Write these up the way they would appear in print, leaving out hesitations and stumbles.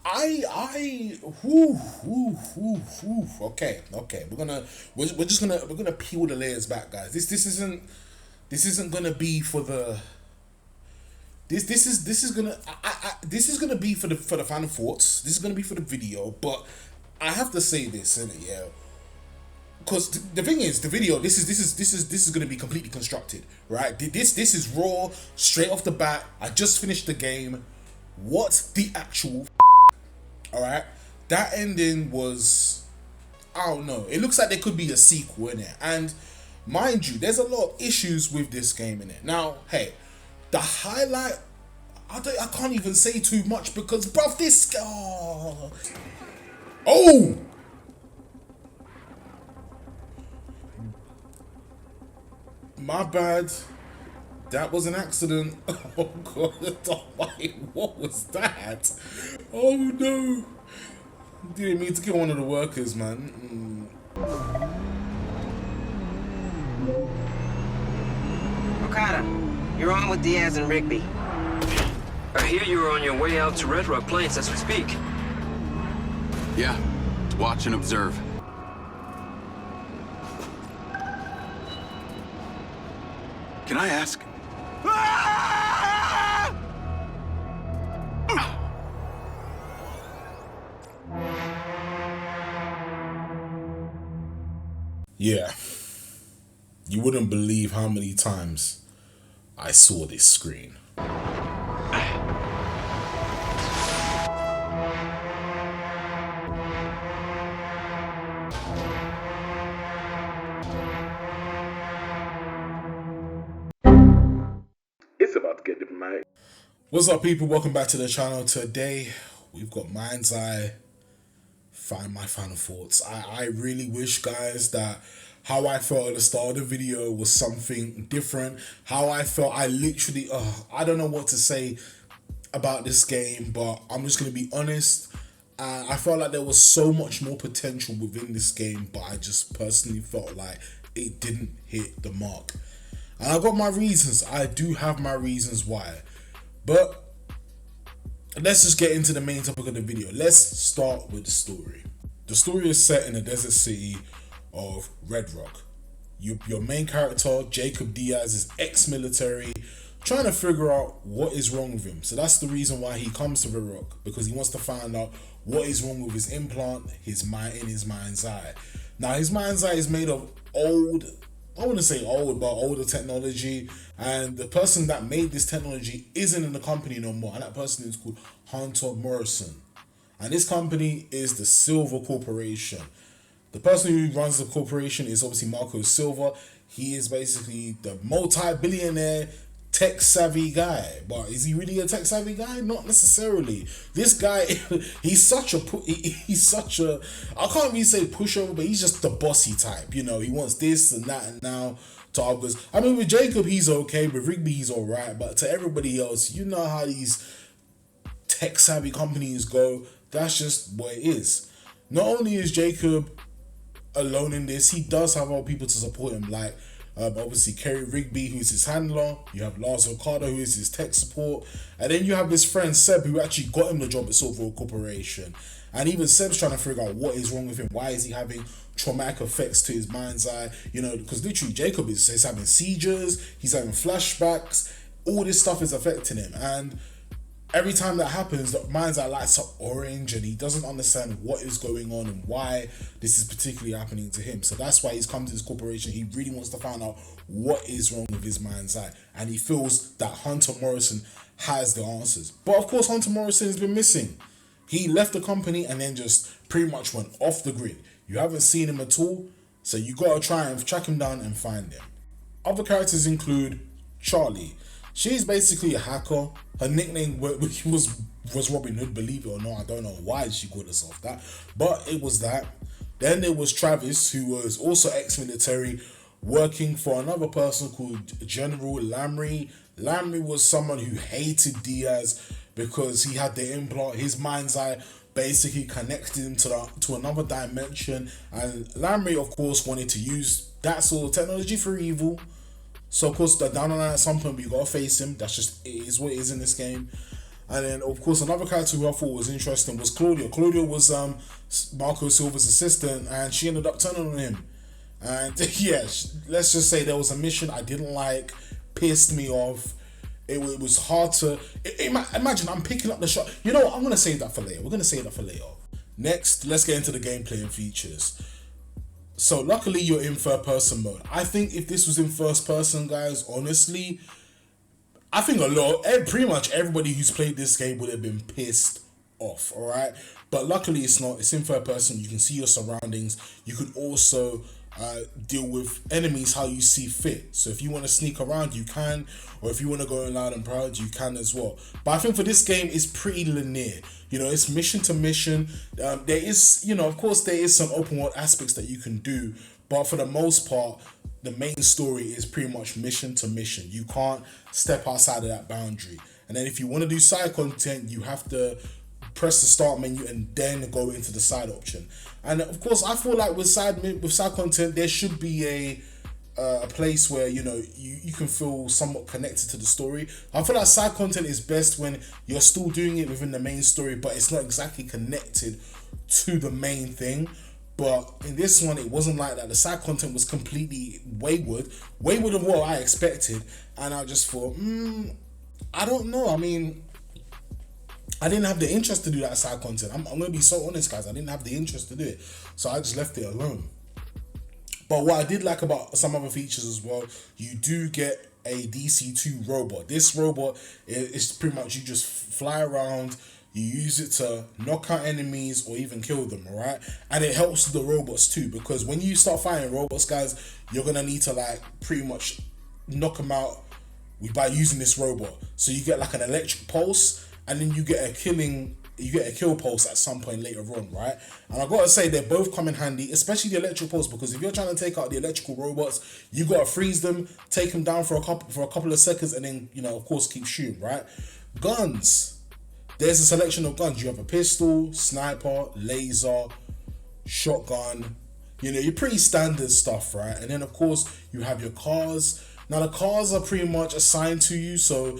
Okay, we're gonna peel the layers back, guys. This isn't gonna be for the. This is gonna this is gonna be for the final thoughts. This is gonna be for the video, but I have to say this, innit, yeah. Because the thing is, the video, this is gonna be completely constructed, right? This is raw, straight off the bat. I just finished the game. What's the actual? All right, that ending was, I don't know. It looks like there could be a sequel in it, and mind you, there's a lot of issues with this game in it. Now, hey, the highlight, I can't even say too much because, bruv, this oh. My bad. That was an accident. Oh god. Oh my, what was that? Oh no. Didn't mean to kill one of the workers, man. Okada, you're on with Diaz and Rigby. I hear you're on your way out to Redrock Plains as we speak. Yeah, to watch and observe. Can I ask? Yeah. You wouldn't believe how many times I saw this screen. It's about to get diplomatic. What's up, people? Welcome back to the channel. Today we've got MindsEye. Find my final thoughts. I really wish, guys, that how I felt at the start of the video was something different. How I felt, I literally, I don't know what to say about this game, but I'm just going to be honest. I felt like there was so much more potential within this game, but I just personally felt like it didn't hit the mark. And I got my reasons. I do have my reasons why. But let's just get into the main topic of the video. Let's start with the story. The story is set in the desert city of Redrock. Your main character, Jacob Diaz, is ex-military, trying to figure out what is wrong with him. So that's the reason why he comes to Redrock, because he wants to find out what is wrong with his implant, his mind's eye. Now, his mind's eye is made of old, I wouldn't say old, but older technology, and the person that made this technology isn't in the company no more, and that person is called Hunter Morrison. And this company is the Silver Corporation. The person who runs the corporation is obviously Marco Silva. He is basically the multi-billionaire tech-savvy guy. But is he really a tech-savvy guy? Not necessarily. This guy, he's such a, I can't really say pushover, but he's just the bossy type. You know, he wants this and that and now to others. I mean, with Jacob, he's okay. With Rigby, he's all right. But to everybody else, you know how these tech-savvy companies go. That's just what it is. Not only is Jacob alone in this, he does have other people to support him, like obviously Kerry Rigby, who's his handler. You have Lars Okada, who is his tech support, and then you have his friend Seb, who actually got him the job at Silver Corporation. And even Seb's trying to figure out what is wrong with him. Why is he having traumatic effects to his mind's eye? You know, because literally Jacob is having seizures, he's having flashbacks, all this stuff is affecting him, and every time that happens, the mind's eye lights up orange, and he doesn't understand what is going on and why this is particularly happening to him. So that's why he's come to this corporation. He really wants to find out what is wrong with his mind's eye, and he feels that Hunter Morrison has the answers. But of course, Hunter Morrison has been missing. He left the company and then just pretty much went off the grid. You haven't seen him at all, so you gotta try and track him down and find him. Other characters include Charlie. She's basically a hacker. Her nickname was Robin Hood, believe it or not. I don't know why she called herself that, but it was that. Then there was Travis, who was also ex-military, working for another person called General Lamry. Lamry was someone who hated Diaz because he had the implant. His mind's eye basically connected him to another dimension, and Lamry, of course, wanted to use that sort of technology for evil. So of course, down the line at some point, we gotta face him. That's just, it is what it is in this game. And then, of course, another character who I thought was interesting was Claudia. Claudia was Marco Silva's assistant, and she ended up turning on him. And yeah, let's just say there was a mission I didn't like, pissed me off. It was hard to... Imagine I'm picking up the shot. You know what? I'm going to save that for later. We're going to save that for later. Next, let's get into the gameplay and features. So luckily you're in third person mode. I think if this was in first person, guys, honestly, I think pretty much everybody who's played this game would have been pissed off, alright? But luckily it's not. It's in third person. You can see your surroundings. You could also deal with enemies how you see fit. So if you want to sneak around, you can, or if you want to go loud and proud, you can as well. But I think for this game, it's pretty linear. You know, it's mission to mission. There is, you know, of course there is some open world aspects that you can do, but for the most part, the main story is pretty much mission to mission. You can't step outside of that boundary. And then if you want to do side content, you have to press the start menu and then go into the side option. And of course, I feel like with side content, there should be a place where, you know, you can feel somewhat connected to the story. I feel like side content is best when you're still doing it within the main story, but it's not exactly connected to the main thing. But in this one, it wasn't like that. The side content was completely wayward of what I expected. And I just thought, I don't know. I mean, I didn't have the interest to do that side content. I'm going to be so honest, guys. I didn't have the interest to do it. So I just left it alone. But what I did like about some other features as well, you do get a DC-2 robot. This robot is pretty much, you just fly around, you use it to knock out enemies or even kill them, alright? And it helps the robots too, because when you start fighting robots, guys, you're going to need to like pretty much knock them out by using this robot. So you get like an electric pulse, and then you get a kill pulse at some point later on, right? And I gotta say, they both come in handy, especially the electric pulse, because if you're trying to take out the electrical robots, you gotta freeze them, take them down for a couple of seconds, and then, you know, of course, keep shooting, right? Guns. There's a selection of guns. You have a pistol, sniper, laser, shotgun. You know, your pretty standard stuff, right? And then, of course, you have your cars. Now, the cars are pretty much assigned to you, so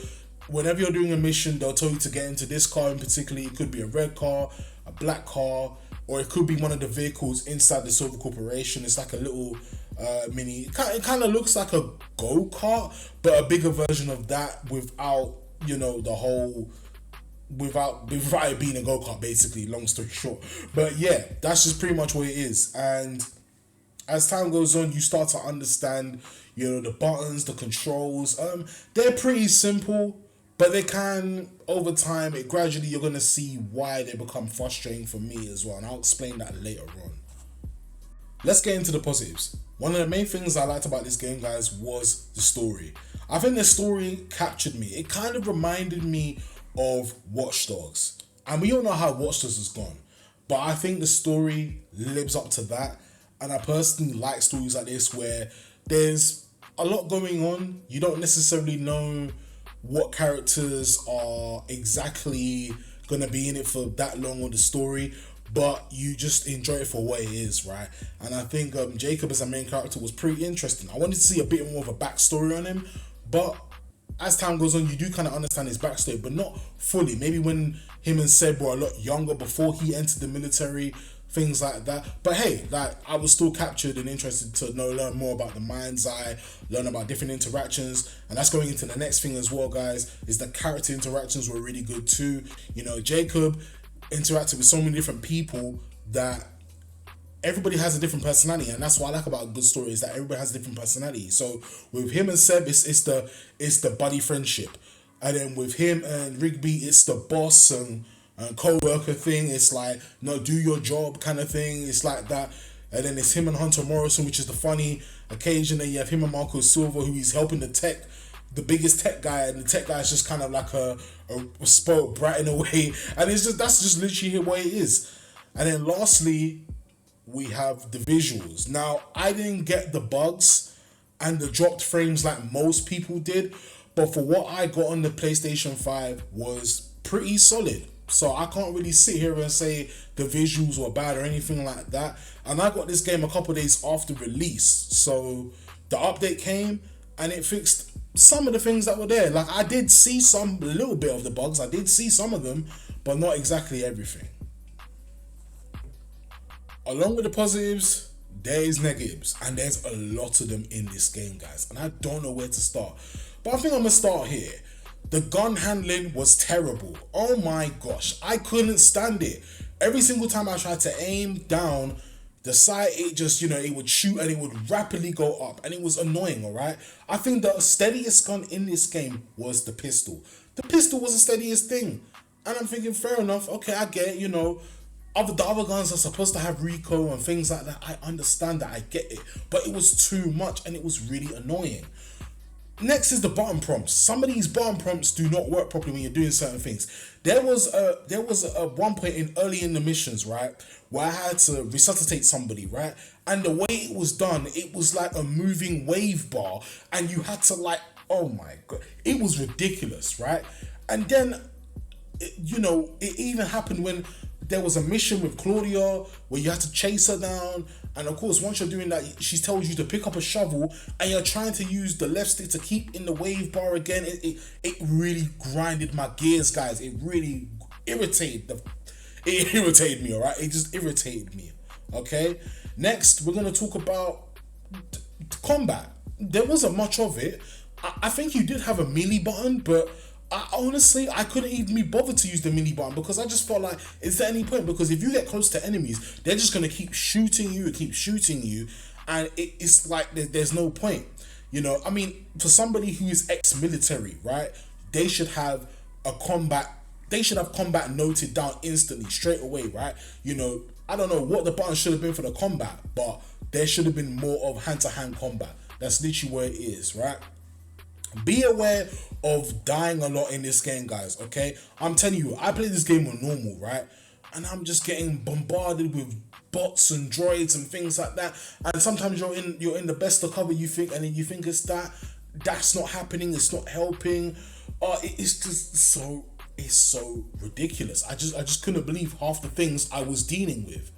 whenever you're doing a mission, they'll tell you to get into this car in particular. It could be a red car, a black car, or it could be one of the vehicles inside the Silver Corporation. It's like a little mini, it kind of looks like a go-kart, but a bigger version of that without, you know, the whole, without it being a go-kart, basically, long story short. But yeah, that's just pretty much what it is. And as time goes on, you start to understand, you know, the buttons, the controls. They're pretty simple, but they can, over time, gradually you're going to see why they become frustrating for me as well. And I'll explain that later on. Let's get into the positives. One of the main things I liked about this game, guys, was the story. I think the story captured me. It kind of reminded me of Watch Dogs. And we all know how Watch Dogs has gone. But I think the story lives up to that. And I personally like stories like this where there's a lot going on. You don't necessarily know what characters are exactly going to be in it for that long on the story, but you just enjoy it for what it is, right? And I think Jacob as a main character was pretty interesting. I wanted to see a bit more of a backstory on him, but as time goes on, you do kind of understand his backstory, but not fully. Maybe when him and Seb were a lot younger before he entered the military, things like that. But hey, like, I was still captured and interested to learn more about the MindsEye, learn about different interactions. And that's going into the next thing as well, guys, is the character interactions were really good too. You know, Jacob interacted with so many different people that everybody has a different personality, and that's what I like about a good story, is that everybody has a different personality. So with him and Seb, it's the buddy friendship. And then with him and Rigby, it's the boss and co-worker thing. It's like, no, do your job kind of thing. It's like that. And then it's him and Hunter Morrison, which is the funny occasion. And you have him and Marco Silva, who is helping the biggest tech guy, and the tech guy is just kind of like a spoiled brat in a way. And that's just literally what it is. And then lastly, we have the visuals. Now, I didn't get the bugs and the dropped frames like most people did, but for what I got on the PlayStation 5 was pretty solid. So I can't really sit here and say the visuals were bad or anything like that. And I got this game a couple of days after release. So the update came and it fixed some of the things that were there. Like, I did see a little bit of the bugs. I did see some of them, but not exactly everything. Along with the positives, there is negatives, and there's a lot of them in this game, guys, and I don't know where to start, but I think I'm gonna start here. The gun handling was terrible. Oh my gosh, I couldn't stand it. Every single time I tried to aim down the sight, it just, it would shoot and it would rapidly go up, and it was annoying. All right, I think the steadiest gun in this game was the pistol. The pistol was the steadiest thing, and I'm thinking, fair enough, okay, I get it, the other guns are supposed to have recoil and things like that. I understand that, I get it, but it was too much and it was really annoying. Next is the button prompts. Some of these button prompts do not work properly when you're doing certain things. There was a one point early in the missions, right, where I had to resuscitate somebody, right, and the way it was done, it was like a moving wave bar, and you had to, like, oh my god, it was ridiculous, right? And then, it even happened when there was a mission with Claudia where you had to chase her down, and of course once you're doing that, she tells you to pick up a shovel, and you're trying to use the left stick to keep in the wave bar again. It really grinded my gears, guys. It really irritated me, all right? It just irritated me, okay? Next, we're going to talk about combat. There wasn't much of it. I think you did have a melee button, but I couldn't even be bothered to use the mini button, because I just felt like, is there any point? Because if you get close to enemies, they're just going to keep shooting you, and it's like there's no point. I mean, for somebody who is ex-military, right, they should have combat noted down instantly, straight away, right? I don't know what the button should have been for the combat, but there should have been more of hand-to-hand combat. That's literally where it is, right? Be aware of dying a lot in this game, guys, okay? I'm telling you, I play this game on normal, right? And I'm just getting bombarded with bots and droids and things like that. And sometimes you're in the best of cover, you think, and then you think that's not happening, it's not helping. It's just so ridiculous. I just couldn't believe half the things I was dealing with.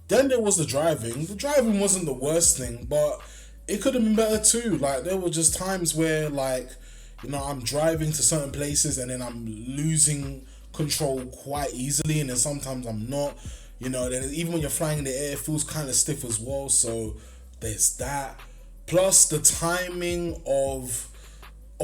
Then there was the driving. The driving wasn't the worst thing, but it could have been better too. Like, there were just times where, like, I'm driving to certain places and then I'm losing control quite easily, and then sometimes I'm not. Then even when you're flying in the air, it feels kind of stiff as well. So there's that. Plus the timing of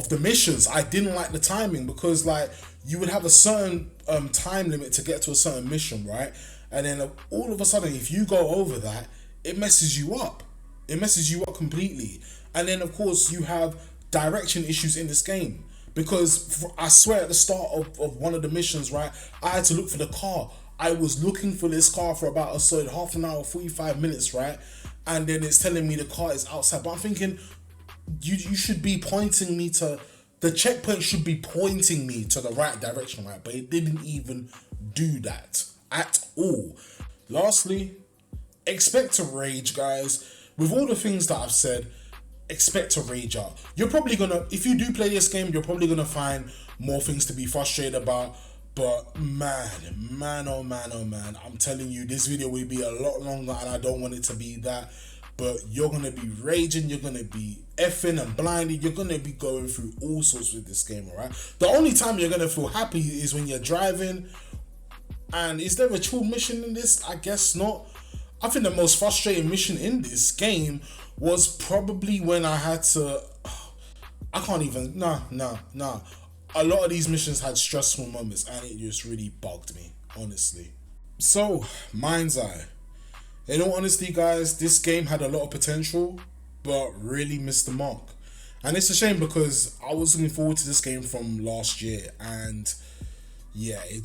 the missions. I didn't like the timing, because, like, you would have a certain time limit to get to a certain mission, right? And then all of a sudden, if you go over that, it messes you up. It messes you up completely. And then, of course, you have direction issues in this game, because I swear at the start of one of the missions, right, I had to look for the car. I was looking for this car for about a solid half an hour, 45 minutes, right? And then it's telling me the car is outside. But I'm thinking, you should be pointing me to, the checkpoint should be pointing me to the right direction, right? But it didn't even do that at all. Lastly, expect to rage, guys. With all the things that I've said, expect to rage out. You're probably gonna, if you do play this game, you're probably gonna find more things to be frustrated about. But man, oh man, I'm telling you, this video will be a lot longer, and I don't want it to be that. But you're gonna be raging, you're gonna be effing and blinded, you're gonna be going through all sorts with this game, alright? The only time you're gonna feel happy is when you're driving. And is there a true mission in this? I guess not. I think the most frustrating mission in this game was probably when I had to, I can't even, nah. A lot of these missions had stressful moments, and it just really bugged me, honestly. So, MindsEye. In all honesty, guys, this game had a lot of potential, but really missed the mark. And it's a shame, because I was looking forward to this game from last year, and yeah, it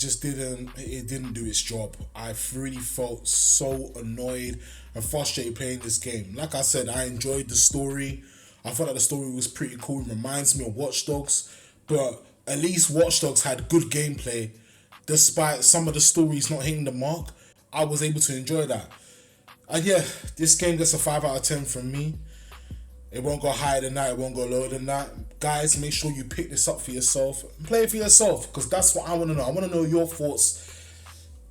didn't do its job. I really felt so annoyed and frustrated playing this game. Like I said, I enjoyed the story. I thought that the story was pretty cool. It reminds me of Watch Dogs, but at least Watch Dogs had good gameplay. Despite some of the stories not hitting the mark, I was able to enjoy that. And yeah, this game gets a 5 out of 10 from me. It won't go higher than that, it won't go lower than that. Guys, make sure you pick this up for yourself. Play it for yourself, because that's what I want to know. I want to know your thoughts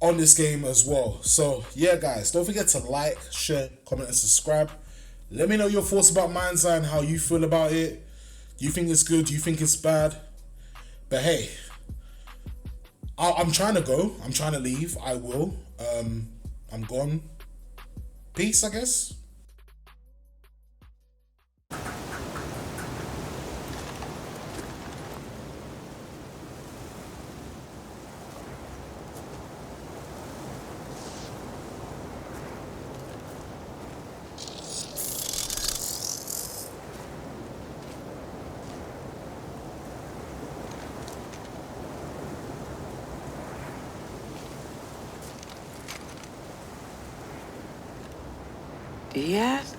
on this game as well. So yeah, guys, don't forget to like, share, comment and subscribe. Let me know your thoughts about MindsEye and how you feel about it. You think it's good? You think it's bad? But hey, I'm trying to go. I'm trying to leave. I will. I'm gone. Peace, I guess. Diaz?